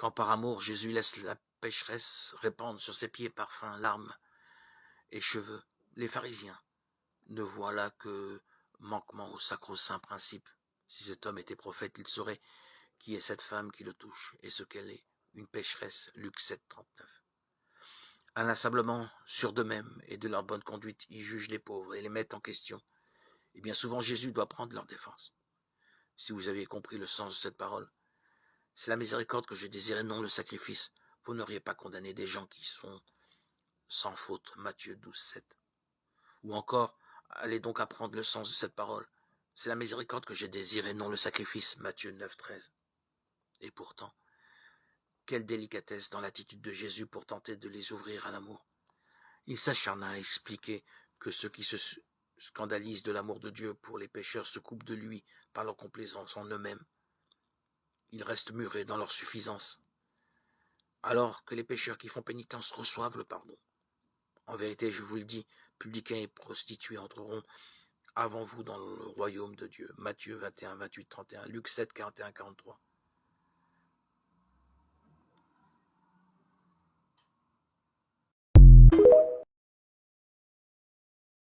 Quand par amour Jésus laisse la pécheresse répandre sur ses pieds parfum, larmes et cheveux, les pharisiens ne voient là que manquement au sacro-saint principe. Si cet homme était prophète, il saurait qui est cette femme qui le touche et ce qu'elle est, une pécheresse. Luc 7, 39. Inlassablement sûrs d'eux-mêmes et de leur bonne conduite, ils jugent les pauvres et les mettent en question. Et bien souvent, Jésus doit prendre leur défense. Si vous aviez compris le sens de cette parole, c'est la miséricorde que je désirais, non le sacrifice. Vous n'auriez pas condamné des gens qui sont sans faute. Matthieu 12, 7. Ou encore, allez donc apprendre le sens de cette parole. C'est la miséricorde que j'ai désirée, non le sacrifice. Matthieu 9, 13. Et pourtant, quelle délicatesse dans l'attitude de Jésus pour tenter de les ouvrir à l'amour. Il s'acharna à expliquer que ceux qui se scandalisent de l'amour de Dieu pour les pécheurs se coupent de lui par leur complaisance en eux-mêmes. Ils restent murés dans leur suffisance, alors que les pécheurs qui font pénitence reçoivent le pardon. En vérité, je vous le dis, publicains et prostituées entreront avant vous dans le royaume de Dieu. Matthieu 21, 28, 31, Luc 7, 41, 43.